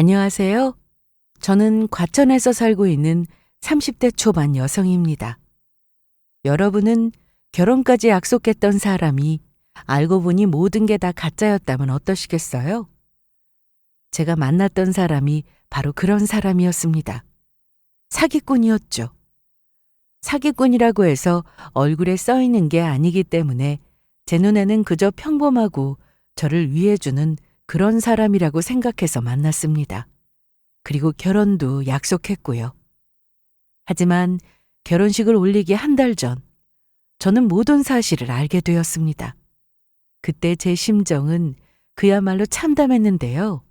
안녕하세요. 저는 과천에서 살고 있는 30대 초반 여성입니다. 여러분은 결혼까지 약속했던 사람이 알고 보니 모든 게 다 가짜였다면 어떠시겠어요? 제가 만났던 사람이 바로 그런 사람이었습니다. 사기꾼이었죠. 사기꾼이라고 해서 얼굴에 써 있는 게 아니기 때문에 제 눈에는 그저 평범하고 저를 위해주는 그런 사람이라고 생각해서 만났습니다. 그리고 결혼도 약속했고요. 하지만 결혼식을 올리기 한 달 전, 저는 모든 사실을 알게 되었습니다. 그때 제 심정은 그야말로 참담했는데요.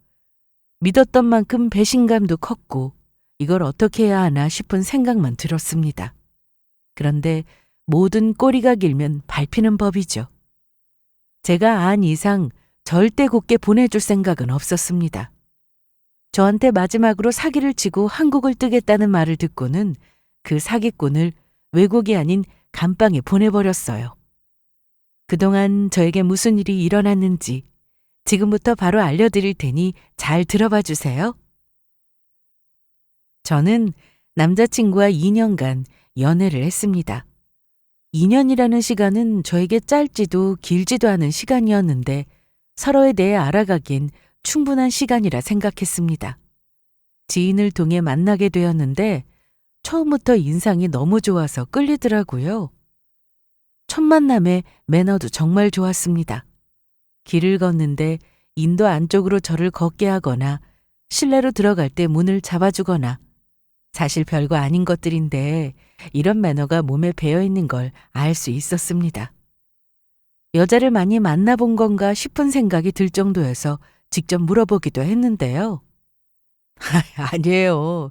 믿었던 만큼 배신감도 컸고 이걸 어떻게 해야 하나 싶은 생각만 들었습니다. 그런데 모든 꼬리가 길면 밟히는 법이죠. 제가 안 이상 절대 곱게 보내줄 생각은 없었습니다. 저한테 마지막으로 사기를 치고 한국을 뜨겠다는 말을 듣고는 그 사기꾼을 외국이 아닌 감방에 보내버렸어요. 그동안 저에게 무슨 일이 일어났는지 지금부터 바로 알려드릴 테니 잘 들어봐 주세요. 저는 남자친구와 2년간 연애를 했습니다. 2년이라는 시간은 저에게 짧지도 길지도 않은 시간이었는데 서로에 대해 알아가기엔 충분한 시간이라 생각했습니다. 지인을 통해 만나게 되었는데 처음부터 인상이 너무 좋아서 끌리더라고요. 첫 만남에 매너도 정말 좋았습니다. 길을 걷는데 인도 안쪽으로 저를 걷게 하거나 실내로 들어갈 때 문을 잡아주거나 사실 별거 아닌 것들인데 이런 매너가 몸에 배어 있는 걸 알 수 있었습니다. 여자를 많이 만나본 건가 싶은 생각이 들 정도여서 직접 물어보기도 했는데요. 아니에요.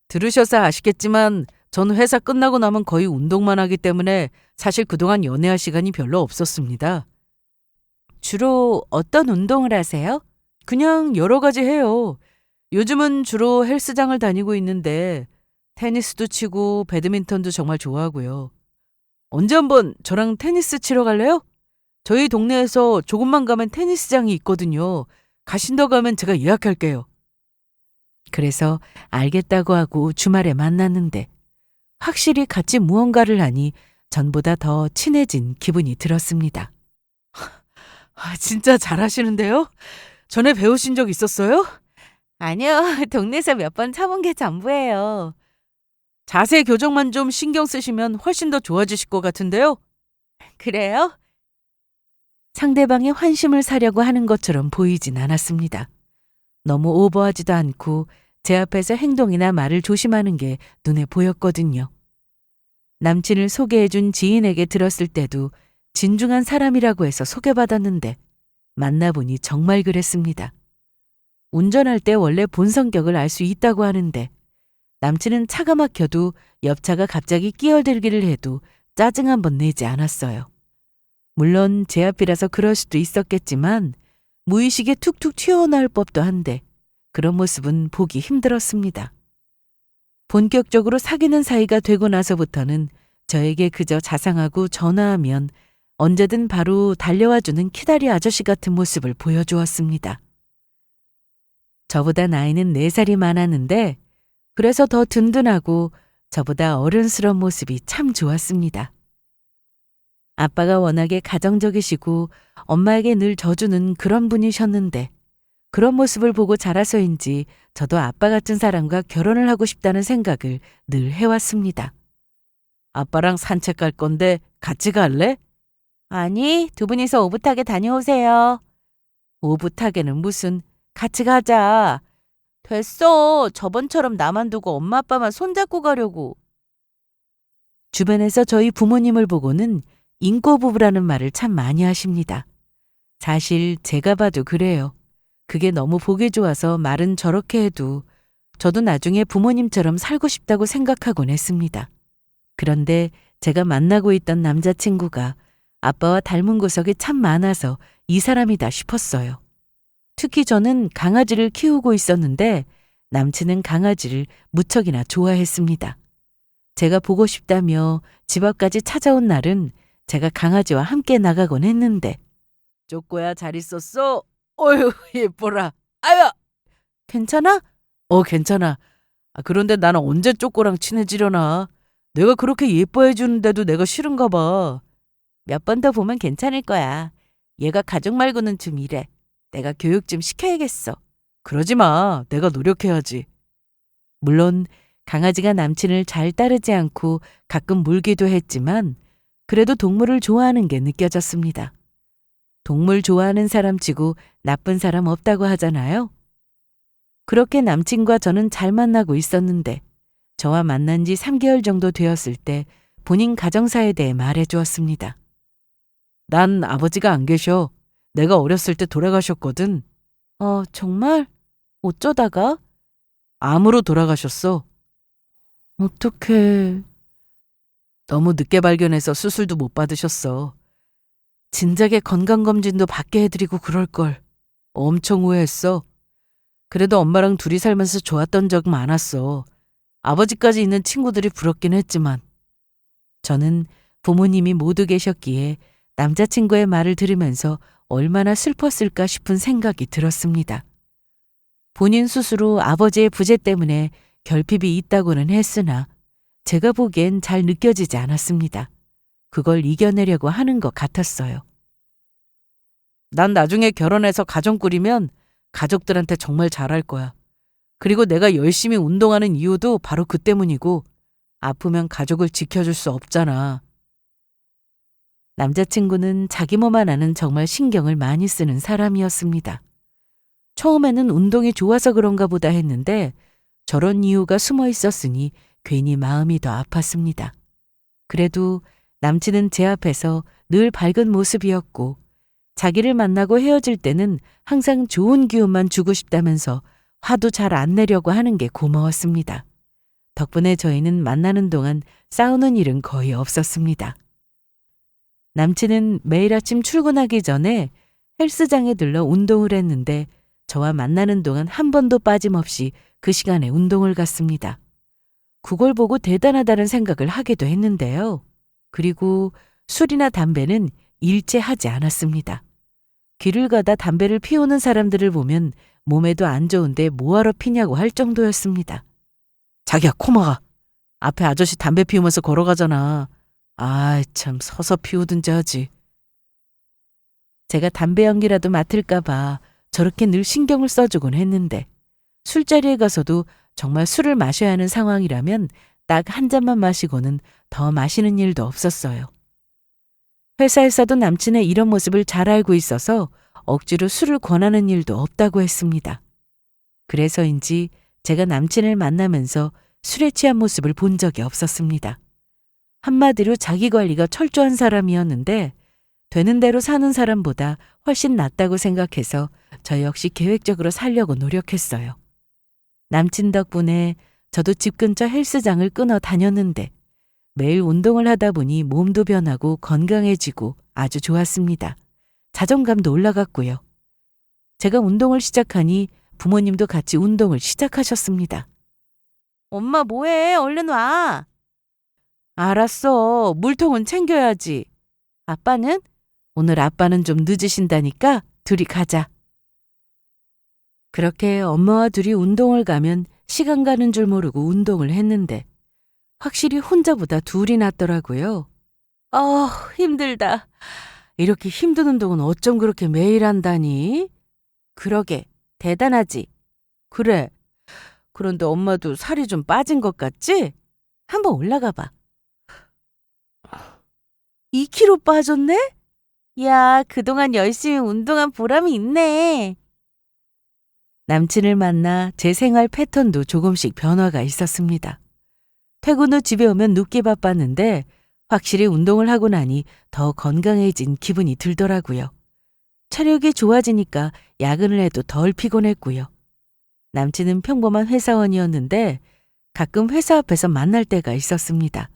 들으셔서 아시겠지만 전 회사 끝나고 나면 거의 운동만 하기 때문에 사실 그동안 연애할 시간이 별로 없었습니다. 주로 어떤 운동을 하세요? 그냥 여러 가지 해요. 요즘은 주로 헬스장을 다니고 있는데 테니스도 치고 배드민턴도 정말 좋아하고요. 언제 한번 저랑 테니스 치러 갈래요? 저희 동네에서 조금만 가면 테니스장이 있거든요. 가신다고 하면 제가 예약할게요. 그래서 알겠다고 하고 주말에 만났는데 확실히 같이 무언가를 하니 전보다 더 친해진 기분이 들었습니다. 진짜 잘하시는데요? 전에 배우신 적 있었어요? 아니요. 동네에서 몇 번 쳐본 게 전부예요. 자세 교정만 좀 신경 쓰시면 훨씬 더 좋아지실 것 같은데요? 그래요? 상대방의 환심을 사려고 하는 것처럼 보이진 않았습니다. 너무 오버하지도 않고 제 앞에서 행동이나 말을 조심하는 게 눈에 보였거든요. 남친을 소개해준 지인에게 들었을 때도 진중한 사람이라고 해서 소개받았는데 만나보니 정말 그랬습니다. 운전할 때 원래 본 성격을 알 수 있다고 하는데 남친은 차가 막혀도 옆차가 갑자기 끼어들기를 해도 짜증 한 번 내지 않았어요. 물론 제 앞이라서 그럴 수도 있었겠지만 무의식에 툭툭 튀어나올 법도 한데 그런 모습은 보기 힘들었습니다. 본격적으로 사귀는 사이가 되고 나서부터는 저에게 그저 자상하고 전화하면 언제든 바로 달려와주는 키다리 아저씨 같은 모습을 보여주었습니다. 저보다 나이는 4살이 많았는데 그래서 더 든든하고 저보다 어른스러운 모습이 참 좋았습니다. 아빠가 워낙에 가정적이시고 엄마에게 늘 져주는 그런 분이셨는데 그런 모습을 보고 자라서인지 저도 아빠 같은 사람과 결혼을 하고 싶다는 생각을 늘 해왔습니다. 아빠랑 산책 갈 건데 같이 갈래? 아니, 두 분이서 오붓하게 다녀오세요. 오붓하게는 무슨, 같이 가자. 됐어. 저번처럼 나만 두고 엄마 아빠만 손잡고 가려고. 주변에서 저희 부모님을 보고는 인꼬 부부라는 말을 참 많이 하십니다. 사실 제가 봐도 그래요. 그게 너무 보기 좋아서 말은 저렇게 해도 저도 나중에 부모님처럼 살고 싶다고 생각하곤 했습니다. 그런데 제가 만나고 있던 남자친구가 아빠와 닮은 구석이 참 많아서 이 사람이다 싶었어요. 특히 저는 강아지를 키우고 있었는데 남친은 강아지를 무척이나 좋아했습니다. 제가 보고 싶다며 집 앞까지 찾아온 날은 제가 강아지와 함께 나가곤 했는데 쪼꼬야 잘 있었어? 어휴 예뻐라. 아야! 괜찮아? 괜찮아. 그런데 나는 언제 쪼꼬랑 친해지려나? 내가 그렇게 예뻐해 주는데도 내가 싫은가 봐. 몇 번 더 보면 괜찮을 거야. 얘가 가족 말고는 좀 이래. 내가 교육 좀 시켜야겠어. 그러지 마. 내가 노력해야지. 물론 강아지가 남친을 잘 따르지 않고 가끔 물기도 했지만 그래도 동물을 좋아하는 게 느껴졌습니다. 동물 좋아하는 사람치고 나쁜 사람 없다고 하잖아요. 그렇게 남친과 저는 잘 만나고 있었는데 저와 만난 지 3개월 정도 되었을 때 본인 가정사에 대해 말해 주었습니다. 난 아버지가 안 계셔. 내가 어렸을 때 돌아가셨거든. 정말? 어쩌다가? 암으로 돌아가셨어. 어떡해. 너무 늦게 발견해서 수술도 못 받으셨어. 진작에 건강검진도 받게 해드리고 그럴걸. 엄청 후회했어. 그래도 엄마랑 둘이 살면서 좋았던 적 많았어. 아버지까지 있는 친구들이 부럽긴 했지만. 저는 부모님이 모두 계셨기에 남자친구의 말을 들으면서 얼마나 슬펐을까 싶은 생각이 들었습니다. 본인 스스로 아버지의 부재 때문에 결핍이 있다고는 했으나 제가 보기엔 잘 느껴지지 않았습니다. 그걸 이겨내려고 하는 것 같았어요. 난 나중에 결혼해서 가정 꾸리면 가족들한테 정말 잘할 거야. 그리고 내가 열심히 운동하는 이유도 바로 그 때문이고 아프면 가족을 지켜줄 수 없잖아. 남자친구는 자기 몸 하나는 정말 신경을 많이 쓰는 사람이었습니다. 처음에는 운동이 좋아서 그런가 보다 했는데 저런 이유가 숨어 있었으니 괜히 마음이 더 아팠습니다. 그래도 남친은 제 앞에서 늘 밝은 모습이었고 자기를 만나고 헤어질 때는 항상 좋은 기운만 주고 싶다면서 화도 잘 안 내려고 하는 게 고마웠습니다. 덕분에 저희는 만나는 동안 싸우는 일은 거의 없었습니다. 남친은 매일 아침 출근하기 전에 헬스장에 들러 운동을 했는데 저와 만나는 동안 한 번도 빠짐없이 그 시간에 운동을 갔습니다. 그걸 보고 대단하다는 생각을 하기도 했는데요. 그리고 술이나 담배는 일체 하지 않았습니다. 길을 가다 담배를 피우는 사람들을 보면 몸에도 안 좋은데 뭐하러 피냐고 할 정도였습니다. 자기야, 코마가 앞에 아저씨 담배 피우면서 걸어가잖아. 참 서서 피우든지 하지. 제가 담배 연기라도 맡을까 봐 저렇게 늘 신경을 써주곤 했는데 술자리에 가서도 정말 술을 마셔야 하는 상황이라면 딱 한 잔만 마시고는 더 마시는 일도 없었어요. 회사에서도 남친의 이런 모습을 잘 알고 있어서 억지로 술을 권하는 일도 없다고 했습니다. 그래서인지 제가 남친을 만나면서 술에 취한 모습을 본 적이 없었습니다. 한마디로 자기 관리가 철저한 사람이었는데 되는 대로 사는 사람보다 훨씬 낫다고 생각해서 저 역시 계획적으로 살려고 노력했어요. 남친 덕분에 저도 집 근처 헬스장을 끊어 다녔는데 매일 운동을 하다 보니 몸도 변하고 건강해지고 아주 좋았습니다. 자존감도 올라갔고요. 제가 운동을 시작하니 부모님도 같이 운동을 시작하셨습니다. 엄마 뭐해? 얼른 와. 알았어. 물통은 챙겨야지. 아빠는? 오늘 아빠는 좀 늦으신다니까 둘이 가자. 그렇게 엄마와 둘이 운동을 가면 시간 가는 줄 모르고 운동을 했는데 확실히 혼자보다 둘이 낫더라고요. 힘들다. 이렇게 힘든 운동은 어쩜 그렇게 매일 한다니? 그러게, 대단하지? 그래. 그런데 엄마도 살이 좀 빠진 것 같지? 한번 올라가 봐. 2kg 빠졌네? 야, 그동안 열심히 운동한 보람이 있네. 남친을 만나 제 생활 패턴도 조금씩 변화가 있었습니다. 퇴근 후 집에 오면 눕기 바빴는데 확실히 운동을 하고 나니 더 건강해진 기분이 들더라고요. 체력이 좋아지니까 야근을 해도 덜 피곤했고요. 남친은 평범한 회사원이었는데 가끔 회사 앞에서 만날 때가 있었습니다.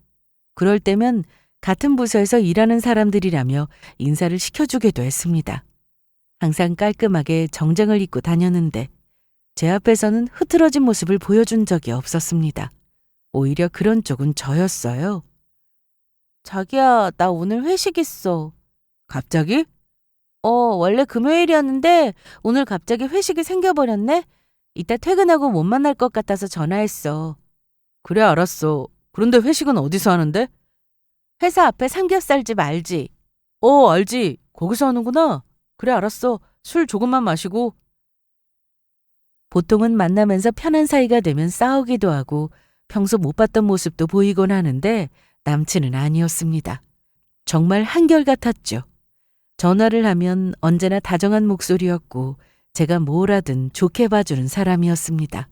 그럴 때면 같은 부서에서 일하는 사람들이라며 인사를 시켜주기도 했습니다. 항상 깔끔하게 정장을 입고 다녔는데 제 앞에서는 흐트러진 모습을 보여준 적이 없었습니다. 오히려 그런 쪽은 저였어요. 자기야, 나 오늘 회식 있어. 갑자기? 원래 금요일이었는데 오늘 갑자기 회식이 생겨버렸네? 이따 퇴근하고 못 만날 것 같아서 전화했어. 그래, 알았어. 그런데 회식은 어디서 하는데? 회사 앞에 삼겹살집 알지? 알지. 거기서 하는구나. 그래, 알았어. 술 조금만 마시고. 보통은 만나면서 편한 사이가 되면 싸우기도 하고 평소 못 봤던 모습도 보이곤 하는데 남친은 아니었습니다. 정말 한결같았죠. 전화를 하면 언제나 다정한 목소리였고 제가 뭘 하든 좋게 봐주는 사람이었습니다.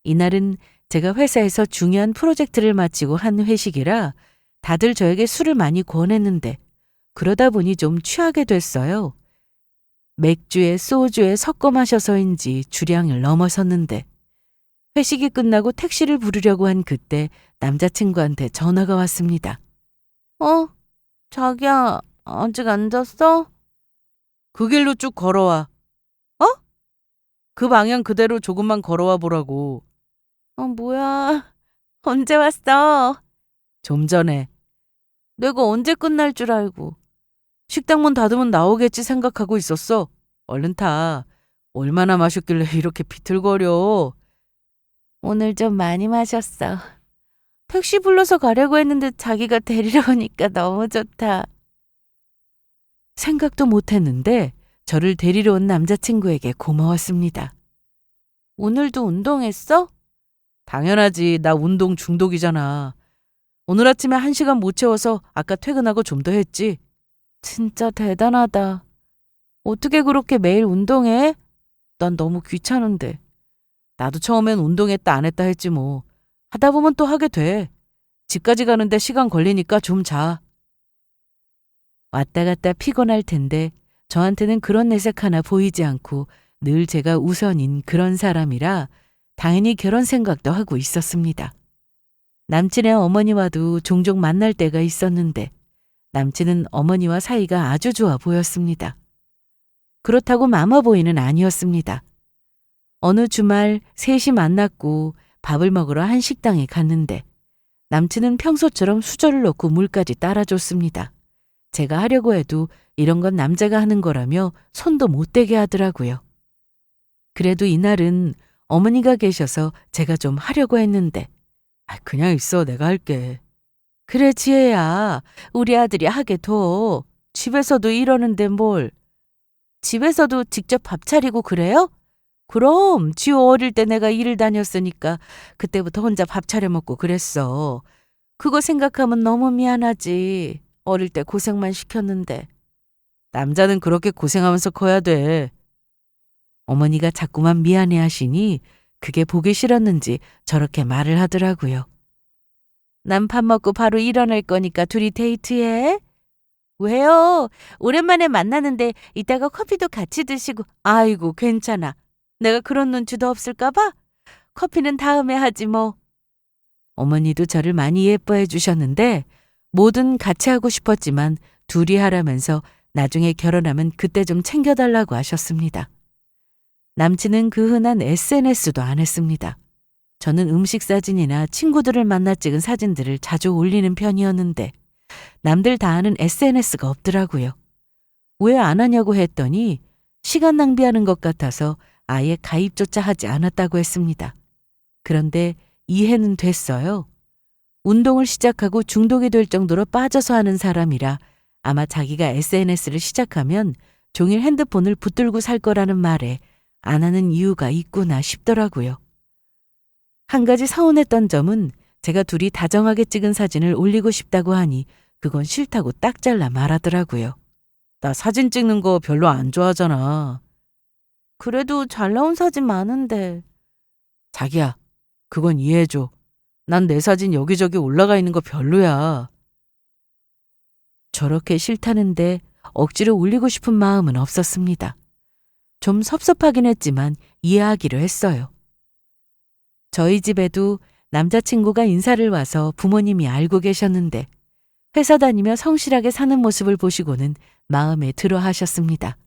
이날은 제가 회사에서 중요한 프로젝트를 마치고 한 회식이라 다들 저에게 술을 많이 권했는데 그러다 보니 좀 취하게 됐어요. 맥주에 소주에 섞어 마셔서인지 주량을 넘어섰는데 회식이 끝나고 택시를 부르려고 한 그때 남자친구한테 전화가 왔습니다. 자기야, 아직 안 잤어? 그 길로 쭉 걸어와. 어? 그 방향 그대로 조금만 걸어와 보라고. 뭐야. 언제 왔어? 좀 전에. 내가 언제 끝날 줄 알고. 식당 문 닫으면 나오겠지 생각하고 있었어. 얼른 타. 얼마나 마셨길래 이렇게 비틀거려. 오늘 좀 많이 마셨어. 택시 불러서 가려고 했는데 자기가 데리러 오니까 너무 좋다. 생각도 못했는데 저를 데리러 온 남자친구에게 고마웠습니다. 오늘도 운동했어? 당연하지. 나 운동 중독이잖아. 오늘 아침에 1시간 못 채워서 아까 퇴근하고 좀 더 했지. 진짜 대단하다. 어떻게 그렇게 매일 운동해? 난 너무 귀찮은데. 나도 처음엔 운동했다 안 했다 했지 뭐. 하다 보면 또 하게 돼. 집까지 가는데 시간 걸리니까 좀 자. 왔다 갔다 피곤할 텐데 저한테는 그런 내색 하나 보이지 않고 늘 제가 우선인 그런 사람이라 당연히 결혼 생각도 하고 있었습니다. 남친의 어머니와도 종종 만날 때가 있었는데 남친은 어머니와 사이가 아주 좋아 보였습니다. 그렇다고 마마보이는 아니었습니다. 어느 주말 셋이 만났고 밥을 먹으러 한 식당에 갔는데 남친은 평소처럼 수저를 넣고 물까지 따라줬습니다. 제가 하려고 해도 이런 건 남자가 하는 거라며 손도 못 대게 하더라고요. 그래도 이날은 어머니가 계셔서 제가 좀 하려고 했는데 그냥 있어. 내가 할게. 그래 지혜야. 우리 아들이 하게 둬. 집에서도 이러는데 뭘. 집에서도 직접 밥 차리고 그래요? 그럼 지호 어릴 때 내가 일을 다녔으니까 그때부터 혼자 밥 차려 먹고 그랬어. 그거 생각하면 너무 미안하지. 어릴 때 고생만 시켰는데. 남자는 그렇게 고생하면서 커야 돼. 어머니가 자꾸만 미안해 하시니 그게 보기 싫었는지 저렇게 말을 하더라고요. 난 밥 먹고 바로 일어날 거니까 둘이 데이트해. 왜요? 오랜만에 만나는데 이따가 커피도 같이 드시고. 아이고 괜찮아. 내가 그런 눈치도 없을까 봐? 커피는 다음에 하지 뭐. 어머니도 저를 많이 예뻐해 주셨는데 뭐든 같이 하고 싶었지만 둘이 하라면서 나중에 결혼하면 그때 좀 챙겨달라고 하셨습니다. 남친은 그 흔한 SNS도 안 했습니다. 저는 음식 사진이나 친구들을 만나 찍은 사진들을 자주 올리는 편이었는데 남들 다 하는 SNS가 없더라고요. 왜 안 하냐고 했더니 시간 낭비하는 것 같아서 아예 가입조차 하지 않았다고 했습니다. 그런데 이해는 됐어요. 운동을 시작하고 중독이 될 정도로 빠져서 하는 사람이라 아마 자기가 SNS를 시작하면 종일 핸드폰을 붙들고 살 거라는 말에 안 하는 이유가 있구나 싶더라고요. 한 가지 서운했던 점은 제가 둘이 다정하게 찍은 사진을 올리고 싶다고 하니 그건 싫다고 딱 잘라 말하더라고요. 나 사진 찍는 거 별로 안 좋아하잖아. 그래도 잘 나온 사진 많은데. 자기야, 그건 이해해줘. 난 내 사진 여기저기 올라가 있는 거 별로야. 저렇게 싫다는데 억지로 올리고 싶은 마음은 없었습니다. 좀 섭섭하긴 했지만 이해하기로 했어요. 저희 집에도 남자친구가 인사를 와서 부모님이 알고 계셨는데 회사 다니며 성실하게 사는 모습을 보시고는 마음에 들어 하셨습니다.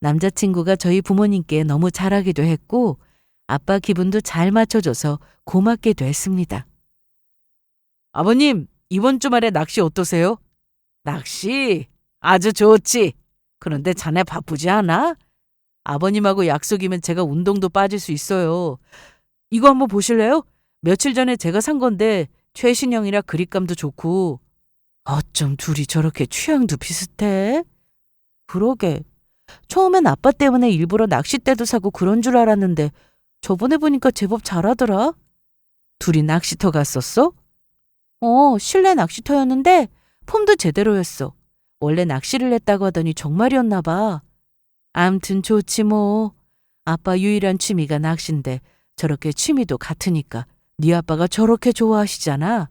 남자친구가 저희 부모님께 너무 잘하기도 했고 아빠 기분도 잘 맞춰줘서 고맙기도 했습니다. 아버님, 이번 주말에 낚시 어떠세요? 낚시? 아주 좋지. 그런데 자네 바쁘지 않아? 아버님하고 약속이면 제가 운동도 빠질 수 있어요. 이거 한번 보실래요? 며칠 전에 제가 산 건데 최신형이라 그립감도 좋고. 어쩜 둘이 저렇게 취향도 비슷해? 그러게. 처음엔 아빠 때문에 일부러 낚싯대도 사고 그런 줄 알았는데 저번에 보니까 제법 잘하더라. 둘이 낚시터 갔었어? 실내 낚시터였는데 폼도 제대로였어. 원래 낚시를 했다고 하더니 정말이었나 봐. 암튼 좋지 뭐. 아빠 유일한 취미가 낚시인데 저렇게 취미도 같으니까 네 아빠가 저렇게 좋아하시잖아.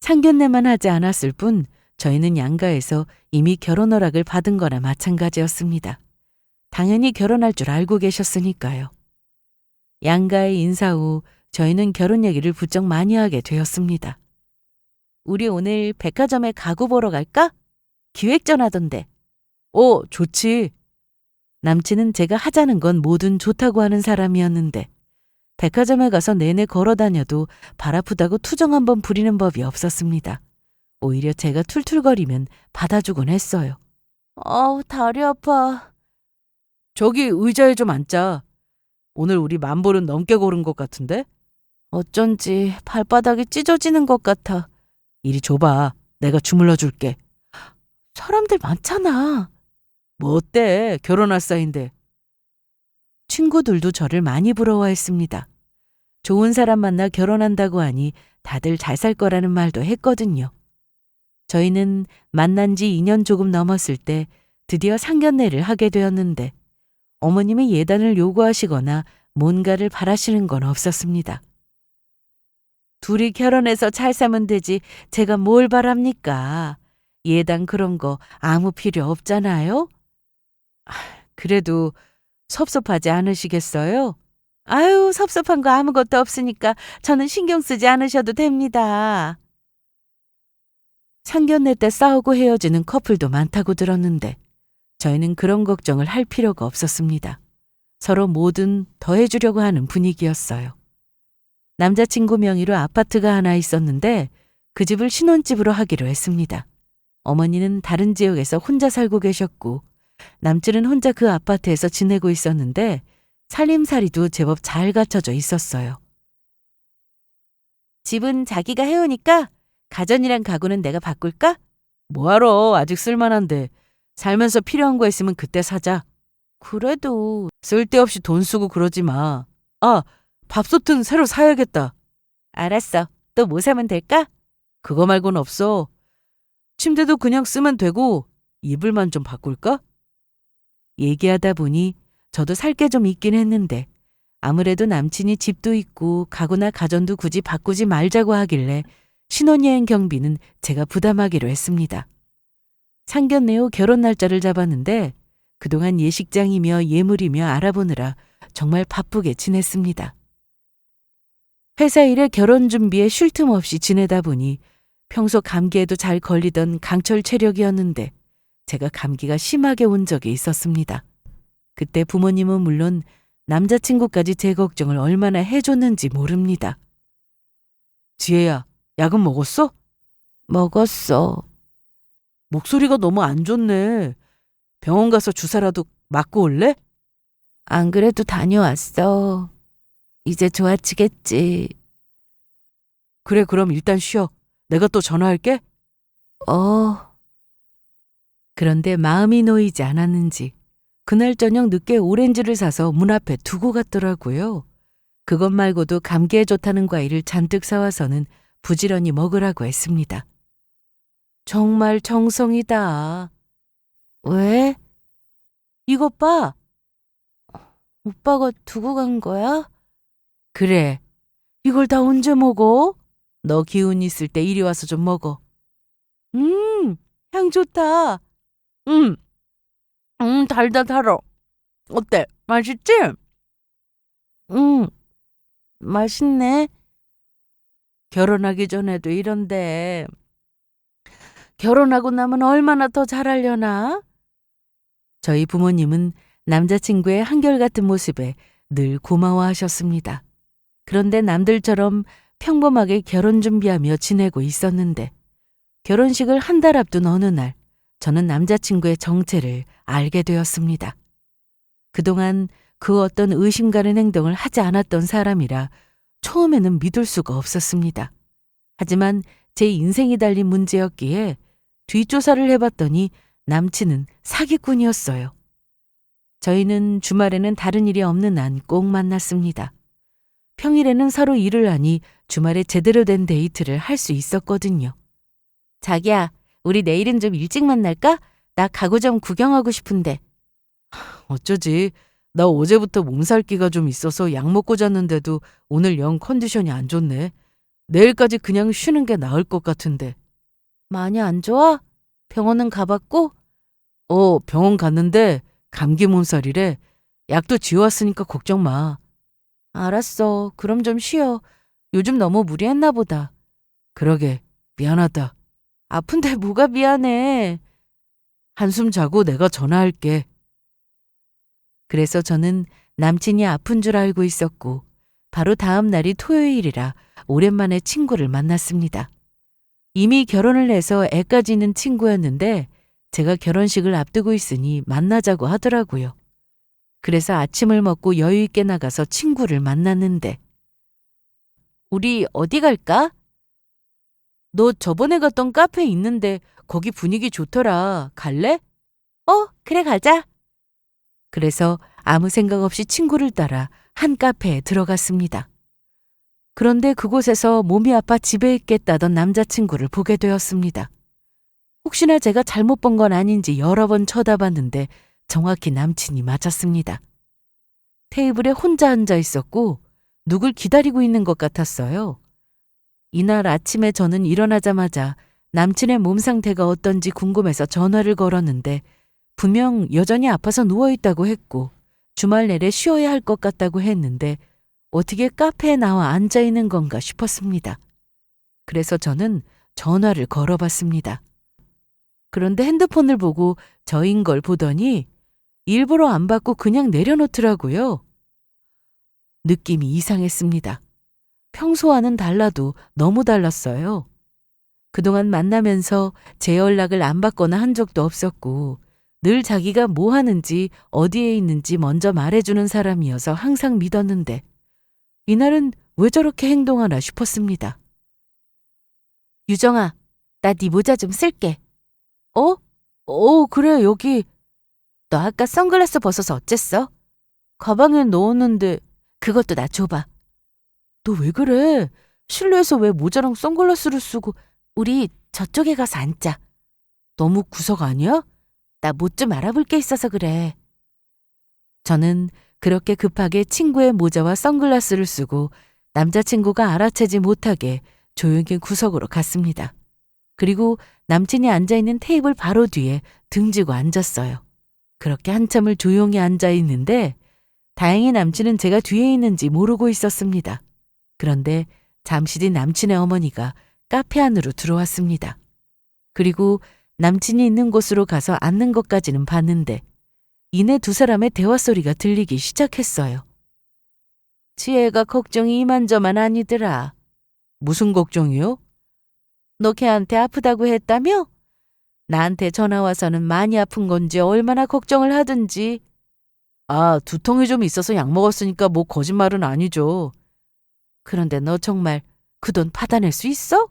상견례만 하지 않았을 뿐 저희는 양가에서 이미 결혼 허락을 받은 거나 마찬가지였습니다. 당연히 결혼할 줄 알고 계셨으니까요. 양가의 인사 후 저희는 결혼 얘기를 부쩍 많이 하게 되었습니다. 우리 오늘 백화점에 가구 보러 갈까? 기획 전하던데. 좋지. 남친은 제가 하자는 건 뭐든 좋다고 하는 사람이었는데 백화점에 가서 내내 걸어 다녀도 발 아프다고 투정 한번 부리는 법이 없었습니다. 오히려 제가 툴툴거리면 받아주곤 했어요. 다리 아파. 저기 의자에 좀 앉자. 오늘 우리 10,000보는 넘게 걸은 것 같은데? 어쩐지 발바닥이 찢어지는 것 같아. 이리 줘봐. 내가 주물러 줄게. 사람들 많잖아. 뭐 어때? 결혼할 사이인데. 친구들도 저를 많이 부러워했습니다. 좋은 사람 만나 결혼한다고 하니 다들 잘 살 거라는 말도 했거든요. 저희는 만난 지 2년 조금 넘었을 때 드디어 상견례를 하게 되었는데 어머님이 예단을 요구하시거나 뭔가를 바라시는 건 없었습니다. 둘이 결혼해서 잘 사면 되지 제가 뭘 바랍니까? 예단 그런 거 아무 필요 없잖아요? 그래도 섭섭하지 않으시겠어요? 아유, 섭섭한 거 아무것도 없으니까 저는 신경 쓰지 않으셔도 됩니다. 상견례 때 싸우고 헤어지는 커플도 많다고 들었는데 저희는 그런 걱정을 할 필요가 없었습니다. 서로 뭐든 더해주려고 하는 분위기였어요. 남자친구 명의로 아파트가 하나 있었는데 그 집을 신혼집으로 하기로 했습니다. 어머니는 다른 지역에서 혼자 살고 계셨고 남친은 혼자 그 아파트에서 지내고 있었는데 살림살이도 제법 잘 갖춰져 있었어요. 집은 자기가 해오니까 가전이랑 가구는 내가 바꿀까? 뭐하러, 아직 쓸만한데. 살면서 필요한 거 있으면 그때 사자. 그래도 쓸데없이 돈 쓰고 그러지 마. 밥솥은 새로 사야겠다. 알았어. 또 뭐 사면 될까? 그거 말고는 없어. 침대도 그냥 쓰면 되고 이불만 좀 바꿀까? 얘기하다 보니 저도 살 게 좀 있긴 했는데 아무래도 남친이 집도 있고 가구나 가전도 굳이 바꾸지 말자고 하길래 신혼여행 경비는 제가 부담하기로 했습니다. 상견례 후 결혼 날짜를 잡았는데 그동안 예식장이며 예물이며 알아보느라 정말 바쁘게 지냈습니다. 회사 일에 결혼 준비에 쉴 틈 없이 지내다 보니 평소 감기에도 잘 걸리던 강철 체력이었는데 제가 감기가 심하게 온 적이 있었습니다. 그때 부모님은 물론 남자친구까지 제 걱정을 얼마나 해줬는지 모릅니다. 지혜야, 약은 먹었어? 먹었어. 목소리가 너무 안 좋네. 병원 가서 주사라도 맞고 올래? 안 그래도 다녀왔어. 이제 좋아지겠지. 그래, 그럼 일단 쉬어. 내가 또 전화할게. 그런데 마음이 놓이지 않았는지 그날 저녁 늦게 오렌지를 사서 문 앞에 두고 갔더라고요. 그것 말고도 감기에 좋다는 과일을 잔뜩 사와서는 부지런히 먹으라고 했습니다. 정말 정성이다. 왜? 이것 봐. 오빠가 두고 간 거야? 그래. 이걸 다 언제 먹어? 너 기운 있을 때 이리 와서 좀 먹어. 향 좋다. 달다 달어. 어때? 맛있지? 맛있네. 결혼하기 전에도 이런데 결혼하고 나면 얼마나 더 잘하려나? 저희 부모님은 남자친구의 한결같은 모습에 늘 고마워하셨습니다. 그런데 남들처럼 평범하게 결혼 준비하며 지내고 있었는데 결혼식을 한 달 앞둔 어느 날 저는 남자친구의 정체를 알게 되었습니다. 그동안 그 어떤 의심 가는 행동을 하지 않았던 사람이라 처음에는 믿을 수가 없었습니다. 하지만 제 인생이 달린 문제였기에 뒷조사를 해봤더니 남친은 사기꾼이었어요. 저희는 주말에는 다른 일이 없는 한 꼭 만났습니다. 평일에는 서로 일을 하니 주말에 제대로 된 데이트를 할 수 있었거든요. 자기야, 우리 내일은 좀 일찍 만날까? 나 가구점 구경하고 싶은데. 어쩌지? 나 어제부터 몸살기가 좀 있어서 약 먹고 잤는데도 오늘 영 컨디션이 안 좋네. 내일까지 그냥 쉬는 게 나을 것 같은데. 많이 안 좋아? 병원은 가봤고? 병원 갔는데 감기 몸살이래. 약도 지워왔으니까 걱정 마. 알았어. 그럼 좀 쉬어. 요즘 너무 무리했나 보다. 그러게, 미안하다. 아픈데 뭐가 미안해. 한숨 자고 내가 전화할게. 그래서 저는 남친이 아픈 줄 알고 있었고 바로 다음 날이 토요일이라 오랜만에 친구를 만났습니다. 이미 결혼을 해서 애까지 있는 친구였는데 제가 결혼식을 앞두고 있으니 만나자고 하더라고요. 그래서 아침을 먹고 여유 있게 나가서 친구를 만났는데 우리 어디 갈까? 너 저번에 갔던 카페 있는데 거기 분위기 좋더라. 갈래? 그래 가자. 그래서 아무 생각 없이 친구를 따라 한 카페에 들어갔습니다. 그런데 그곳에서 몸이 아파 집에 있겠다던 남자친구를 보게 되었습니다. 혹시나 제가 잘못 본 건 아닌지 여러 번 쳐다봤는데 정확히 남친이 맞았습니다. 테이블에 혼자 앉아 있었고 누굴 기다리고 있는 것 같았어요. 이날 아침에 저는 일어나자마자 남친의 몸 상태가 어떤지 궁금해서 전화를 걸었는데 분명 여전히 아파서 누워있다고 했고 주말 내내 쉬어야 할 것 같다고 했는데 어떻게 카페에 나와 앉아있는 건가 싶었습니다. 그래서 저는 전화를 걸어봤습니다. 그런데 핸드폰을 보고 저인 걸 보더니 일부러 안 받고 그냥 내려놓더라고요. 느낌이 이상했습니다. 평소와는 달라도 너무 달랐어요. 그동안 만나면서 제 연락을 안 받거나 한 적도 없었고 늘 자기가 뭐 하는지 어디에 있는지 먼저 말해주는 사람이어서 항상 믿었는데 이날은 왜 저렇게 행동하나 싶었습니다. 유정아, 나 네 모자 좀 쓸게. 그래, 여기. 너 아까 선글라스 벗어서 어쨌어? 가방에 넣었는데 그것도 나 줘봐. 너 왜 그래? 실내에서 왜 모자랑 선글라스를 쓰고 우리 저쪽에 가서 앉자. 너무 구석 아니야? 나 못 좀 알아볼 게 있어서 그래. 저는 그렇게 급하게 친구의 모자와 선글라스를 쓰고 남자친구가 알아채지 못하게 조용히 구석으로 갔습니다. 그리고 남친이 앉아있는 테이블 바로 뒤에 등지고 앉았어요. 그렇게 한참을 조용히 앉아있는데 다행히 남친은 제가 뒤에 있는지 모르고 있었습니다. 그런데 잠시 뒤 남친의 어머니가 카페 안으로 들어왔습니다. 그리고 남친이 있는 곳으로 가서 앉는 것까지는 봤는데 이내 두 사람의 대화 소리가 들리기 시작했어요. 지혜가 걱정이 이만저만 아니더라. 무슨 걱정이요? 너 걔한테 아프다고 했다며? 나한테 전화 와서는 많이 아픈 건지 얼마나 걱정을 하든지. 두통이 좀 있어서 약 먹었으니까 뭐 거짓말은 아니죠. 그런데 너 정말 그 돈 받아낼 수 있어?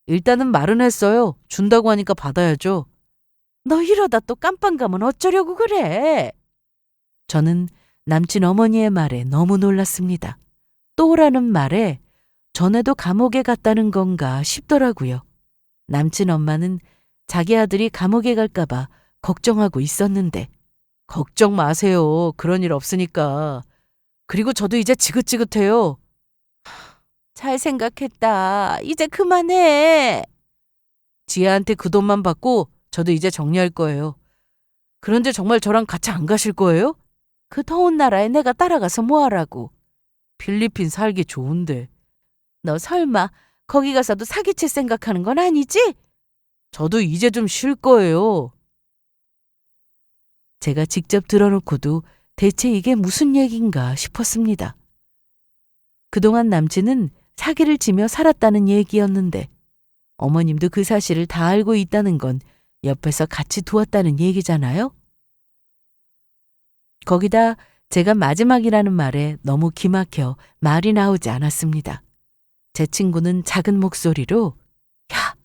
일단은 말은 했어요. 준다고 하니까 받아야죠. 너 이러다 또 깜빵 가면 어쩌려고 그래? 저는 남친 어머니의 말에 너무 놀랐습니다. 또라는 말에 전에도 감옥에 갔다는 건가 싶더라고요. 남친 엄마는 자기 아들이 감옥에 갈까봐 걱정하고 있었는데 걱정 마세요. 그런 일 없으니까. 그리고 저도 이제 지긋지긋해요. 잘 생각했다. 이제 그만해. 지혜한테 그 돈만 받고 저도 이제 정리할 거예요. 그런데 정말 저랑 같이 안 가실 거예요? 그 더운 나라에 내가 따라가서 뭐 하라고. 필리핀 살기 좋은데. 너 설마 거기 가서도 사기칠 생각하는 건 아니지? 저도 이제 좀 쉴 거예요. 제가 직접 들어놓고도 대체 이게 무슨 얘긴가 싶었습니다. 그동안 남친은 사기를 치며 살았다는 얘기였는데 어머님도 그 사실을 다 알고 있다는 건 옆에서 같이 도왔다는 얘기잖아요? 거기다 제가 마지막이라는 말에 너무 기막혀 말이 나오지 않았습니다. 제 친구는 작은 목소리로 야,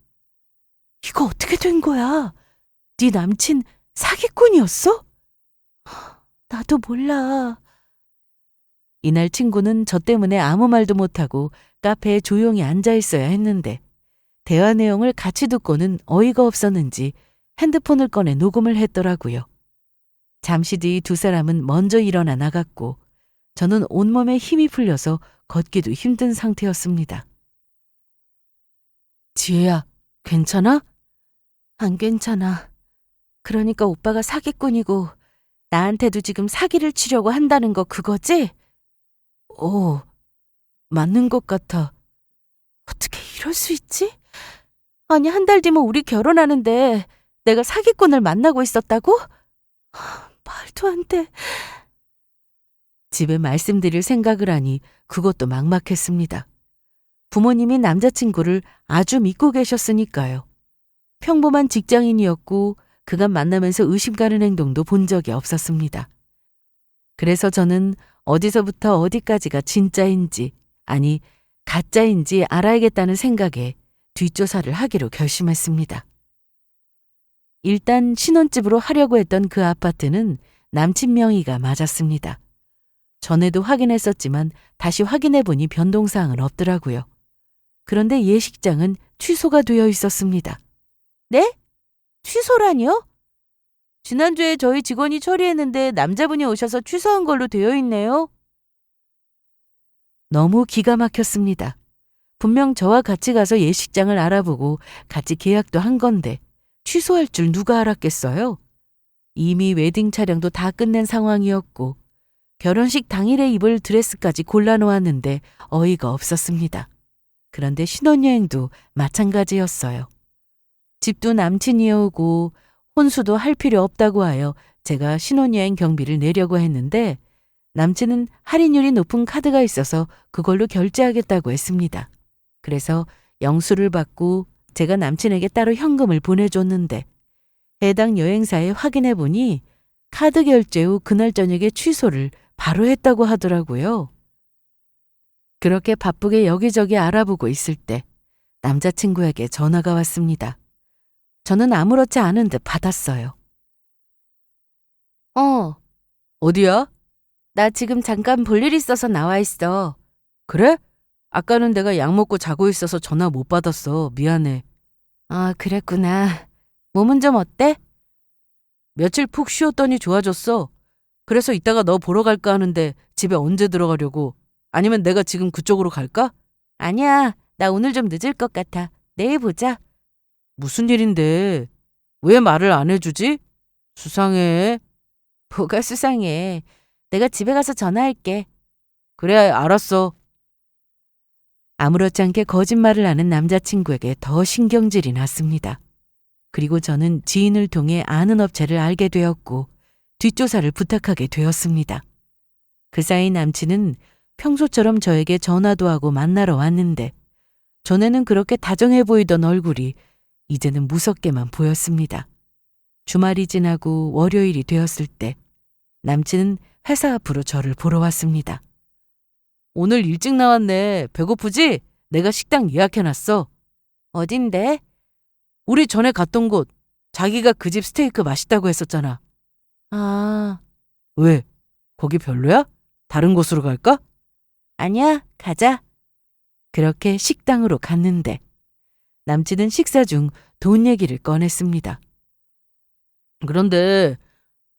이거 어떻게 된 거야? 네 남친 사기꾼이었어? 나도 몰라. 이날 친구는 저 때문에 아무 말도 못하고 카페에 조용히 앉아 있어야 했는데 대화 내용을 같이 듣고는 어이가 없었는지 핸드폰을 꺼내 녹음을 했더라고요. 잠시 뒤 두 사람은 먼저 일어나 나갔고 저는 온몸에 힘이 풀려서 걷기도 힘든 상태였습니다. 지혜야, 괜찮아? 안 괜찮아. 그러니까 오빠가 사기꾼이고 나한테도 지금 사기를 치려고 한다는 거 그거지? 맞는 것 같아. 어떻게 이럴 수 있지? 아니, 한 달 뒤면 우리 결혼하는데 내가 사기꾼을 만나고 있었다고? 말도 안 돼. 집에 말씀드릴 생각을 하니 그것도 막막했습니다. 부모님이 남자친구를 아주 믿고 계셨으니까요. 평범한 직장인이었고 그간 만나면서 의심 가는 행동도 본 적이 없었습니다. 그래서 저는 어디서부터 어디까지가 진짜인지, 아니 가짜인지 알아야겠다는 생각에 뒷조사를 하기로 결심했습니다. 일단 신혼집으로 하려고 했던 그 아파트는 남친 명의가 맞았습니다. 전에도 확인했었지만 다시 확인해보니 변동사항은 없더라고요. 그런데 예식장은 취소가 되어 있었습니다. 네? 취소라니요? 지난주에 저희 직원이 처리했는데 남자분이 오셔서 취소한 걸로 되어 있네요. 너무 기가 막혔습니다. 분명 저와 같이 가서 예식장을 알아보고 같이 계약도 한 건데 취소할 줄 누가 알았겠어요? 이미 웨딩 촬영도 다 끝낸 상황이었고 결혼식 당일에 입을 드레스까지 골라놓았는데 어이가 없었습니다. 그런데 신혼여행도 마찬가지였어요. 집도 남친이 오고 혼수도 할 필요 없다고 하여 제가 신혼여행 경비를 내려고 했는데 남친은 할인율이 높은 카드가 있어서 그걸로 결제하겠다고 했습니다. 그래서 영수를 받고 제가 남친에게 따로 현금을 보내줬는데 해당 여행사에 확인해보니 카드 결제 후 그날 저녁에 취소를 바로 했다고 하더라고요. 그렇게 바쁘게 여기저기 알아보고 있을 때 남자친구에게 전화가 왔습니다. 저는 아무렇지 않은 듯 받았어요. 어디야? 나 지금 잠깐 볼 일 있어서 나와 있어. 그래? 아까는 내가 약 먹고 자고 있어서 전화 못 받았어. 미안해. 아, 그랬구나. 몸은 좀 어때? 며칠 푹 쉬었더니 좋아졌어. 그래서 이따가 너 보러 갈까 하는데 집에 언제 들어가려고? 아니면 내가 지금 그쪽으로 갈까? 아니야. 나 오늘 좀 늦을 것 같아. 내일 보자. 무슨 일인데? 왜 말을 안 해주지? 수상해. 뭐가 수상해. 내가 집에 가서 전화할게. 그래, 알았어. 아무렇지 않게 거짓말을 하는 남자친구에게 더 신경질이 났습니다. 그리고 저는 지인을 통해 아는 업체를 알게 되었고 뒷조사를 부탁하게 되었습니다. 그 사이 남친은 평소처럼 저에게 전화도 하고 만나러 왔는데 전에는 그렇게 다정해 보이던 얼굴이 이제는 무섭게만 보였습니다. 주말이 지나고 월요일이 되었을 때 남친은 회사 앞으로 저를 보러 왔습니다. 오늘 일찍 나왔네. 배고프지? 내가 식당 예약해놨어. 어딘데? 우리 전에 갔던 곳. 자기가 그 집 스테이크 맛있다고 했었잖아. 아. 왜? 거기 별로야? 다른 곳으로 갈까? 아니야, 가자. 그렇게 식당으로 갔는데 남친은 식사 중 돈 얘기를 꺼냈습니다. 그런데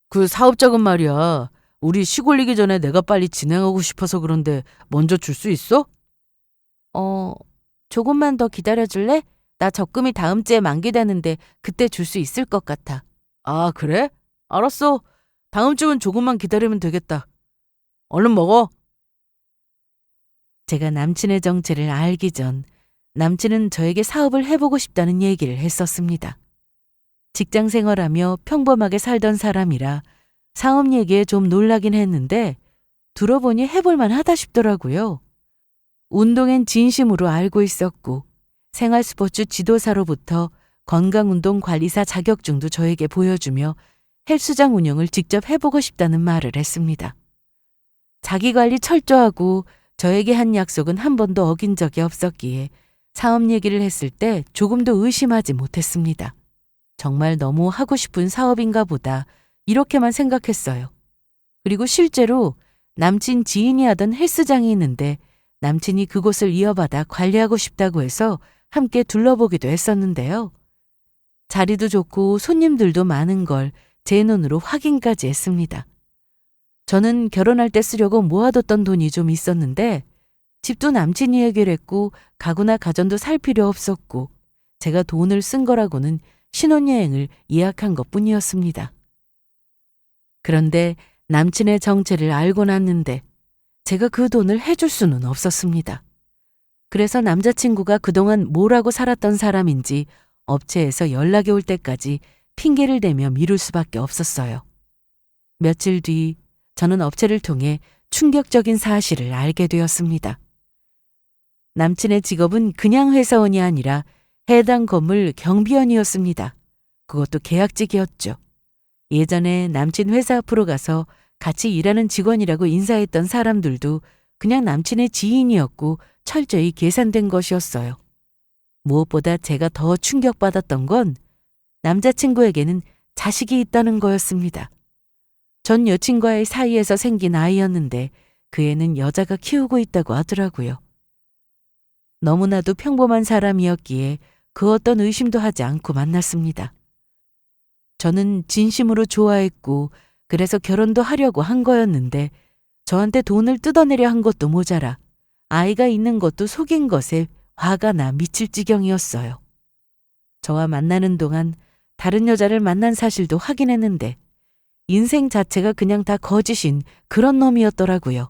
그 사업 자금 말이야. 우리 시골리기 전에 내가 빨리 진행하고 싶어서 그런데 먼저 줄 수 있어? 조금만 더 기다려줄래? 나 적금이 다음 주에 만기되는데 그때 줄 수 있을 것 같아. 아, 그래? 알았어. 다음 주는 조금만 기다리면 되겠다. 얼른 먹어. 제가 남친의 정체를 알기 전 남친은 저에게 사업을 해보고 싶다는 얘기를 했었습니다. 직장 생활하며 평범하게 살던 사람이라 사업 얘기에 좀 놀라긴 했는데 들어보니 해볼만 하다 싶더라고요. 운동엔 진심으로 알고 있었고 생활스포츠 지도사로부터 건강운동관리사 자격증도 저에게 보여주며 헬스장 운영을 직접 해보고 싶다는 말을 했습니다. 자기 관리 철저하고 저에게 한 약속은 한 번도 어긴 적이 없었기에 사업 얘기를 했을 때 조금도 의심하지 못했습니다. 정말 너무 하고 싶은 사업인가 보다 이렇게만 생각했어요. 그리고 실제로 남친 지인이 하던 헬스장이 있는데 남친이 그곳을 이어받아 관리하고 싶다고 해서 함께 둘러보기도 했었는데요. 자리도 좋고 손님들도 많은 걸 제 눈으로 확인까지 했습니다. 저는 결혼할 때 쓰려고 모아뒀던 돈이 좀 있었는데 집도 남친이 해결했고 가구나 가전도 살 필요 없었고 제가 돈을 쓴 거라고는 신혼여행을 예약한 것뿐이었습니다. 그런데 남친의 정체를 알고 났는데 제가 그 돈을 해줄 수는 없었습니다. 그래서 남자친구가 그동안 뭘 하고 살았던 사람인지 업체에서 연락이 올 때까지 핑계를 대며 미룰 수밖에 없었어요. 며칠 뒤 저는 업체를 통해 충격적인 사실을 알게 되었습니다. 남친의 직업은 그냥 회사원이 아니라 해당 건물 경비원이었습니다. 그것도 계약직이었죠. 예전에 남친 회사 앞으로 가서 같이 일하는 직원이라고 인사했던 사람들도 그냥 남친의 지인이었고 철저히 계산된 것이었어요. 무엇보다 제가 더 충격받았던 건 남자친구에게는 자식이 있다는 거였습니다. 전 여친과의 사이에서 생긴 아이였는데 그 애는 여자가 키우고 있다고 하더라고요. 너무나도 평범한 사람이었기에 그 어떤 의심도 하지 않고 만났습니다. 저는 진심으로 좋아했고 그래서 결혼도 하려고 한 거였는데 저한테 돈을 뜯어내려 한 것도 모자라 아이가 있는 것도 속인 것에 화가 나 미칠 지경이었어요. 저와 만나는 동안 다른 여자를 만난 사실도 확인했는데 인생 자체가 그냥 다 거짓인 그런 놈이었더라고요.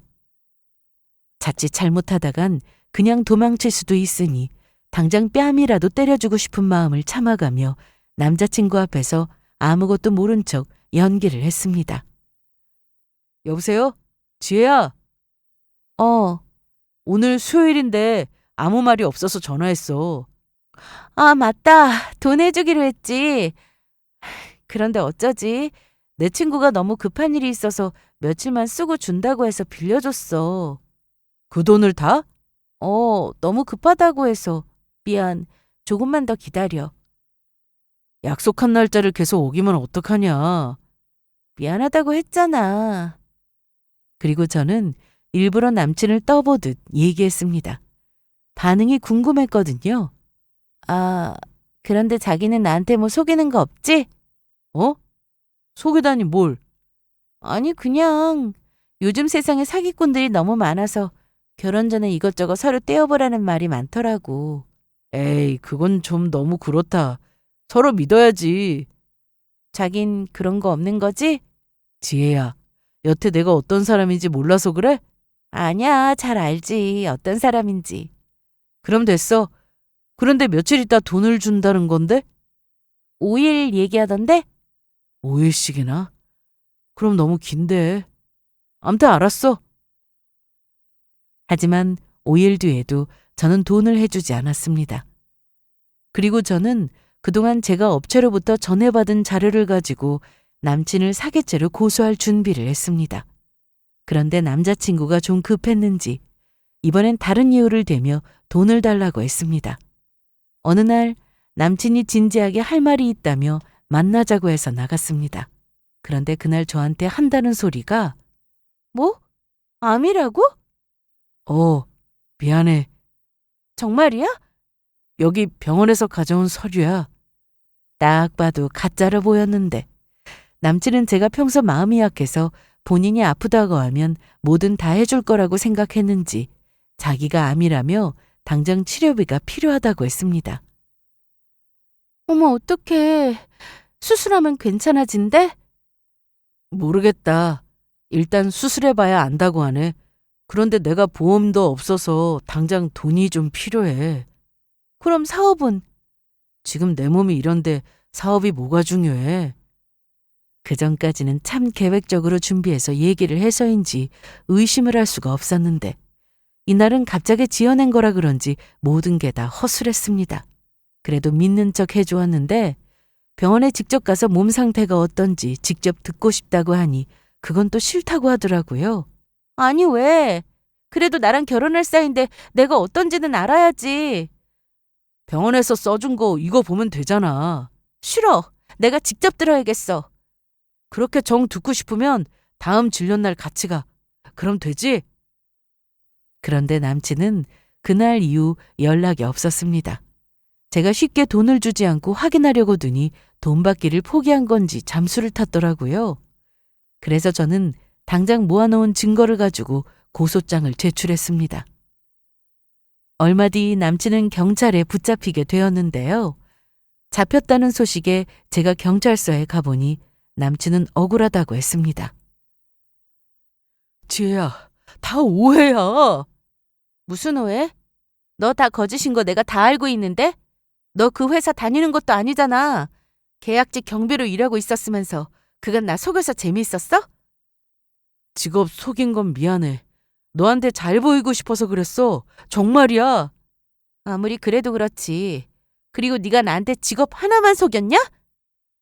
자칫 잘못하다간 그냥 도망칠 수도 있으니 당장 뺨이라도 때려주고 싶은 마음을 참아가며 남자친구 앞에서 아무것도 모른 척 연기를 했습니다. 여보세요? 지혜야? 오늘 수요일인데 아무 말이 없어서 전화했어. 아, 맞다. 돈 해주기로 했지. 그런데 어쩌지? 내 친구가 너무 급한 일이 있어서 며칠만 쓰고 준다고 해서 빌려줬어. 그 돈을 다? 너무 급하다고 해서. 미안. 조금만 더 기다려. 약속한 날짜를 계속 오기면 어떡하냐. 미안하다고 했잖아. 그리고 저는 일부러 남친을 떠보듯 얘기했습니다. 반응이 궁금했거든요. 아, 그런데 자기는 나한테 뭐 속이는 거 없지? 속이다니 뭘? 아니, 그냥 요즘 세상에 사기꾼들이 너무 많아서 결혼 전에 이것저것 서로 떼어보라는 말이 많더라고. 에이, 그건 좀 너무 그렇다. 서로 믿어야지. 자긴 그런 거 없는 거지? 지혜야, 여태 내가 어떤 사람인지 몰라서 그래? 아니야, 잘 알지. 어떤 사람인지. 그럼 됐어. 그런데 며칠 있다 돈을 준다는 건데? 5일 얘기하던데? 5일씩이나? 그럼 너무 긴데. 암튼 알았어. 하지만 5일 뒤에도 저는 돈을 해주지 않았습니다. 그리고 저는 그동안 제가 업체로부터 전해받은 자료를 가지고 남친을 사기죄로 고소할 준비를 했습니다. 그런데 남자친구가 좀 급했는지 이번엔 다른 이유를 대며 돈을 달라고 했습니다. 어느 날 남친이 진지하게 할 말이 있다며 만나자고 해서 나갔습니다. 그런데 그날 저한테 한다는 소리가 뭐? 암이라고? 미안해. 정말이야? 여기 병원에서 가져온 서류야. 딱 봐도 가짜로 보였는데 남친은 제가 평소 마음이 약해서 본인이 아프다고 하면 뭐든 다 해줄 거라고 생각했는지 자기가 암이라며 당장 치료비가 필요하다고 했습니다. 어머, 어떡해. 수술하면 괜찮아진대? 모르겠다. 일단 수술해봐야 안다고 하네. 그런데 내가 보험도 없어서 당장 돈이 좀 필요해. 그럼 사업은? 지금 내 몸이 이런데 사업이 뭐가 중요해? 그전까지는 참 계획적으로 준비해서 얘기를 해서인지 의심을 할 수가 없었는데 이날은 갑자기 지어낸 거라 그런지 모든 게 다 허술했습니다. 그래도 믿는 척 해주었는데 병원에 직접 가서 몸 상태가 어떤지 직접 듣고 싶다고 하니 그건 또 싫다고 하더라고요. 아니, 왜? 그래도 나랑 결혼할 사이인데 내가 어떤지는 알아야지. 병원에서 써준 거 이거 보면 되잖아. 싫어. 내가 직접 들어야겠어. 그렇게 정 듣고 싶으면 다음 진료날 같이 가. 그럼 되지? 그런데 남친은 그날 이후 연락이 없었습니다. 제가 쉽게 돈을 주지 않고 확인하려고 드니 돈 받기를 포기한 건지 잠수를 탔더라고요. 그래서 저는 당장 모아놓은 증거를 가지고 고소장을 제출했습니다. 얼마 뒤 남친은 경찰에 붙잡히게 되었는데요. 잡혔다는 소식에 제가 경찰서에 가보니 남친은 억울하다고 했습니다. 지혜야, 다 오해야. 무슨 오해? 너 다 거짓인 거 내가 다 알고 있는데? 너 그 회사 다니는 것도 아니잖아. 계약직 경비로 일하고 있었으면서 그건 나 속여서 재미있었어? 직업 속인 건 미안해. 너한테 잘 보이고 싶어서 그랬어. 정말이야. 아무리 그래도 그렇지. 그리고 네가 나한테 직업 하나만 속였냐?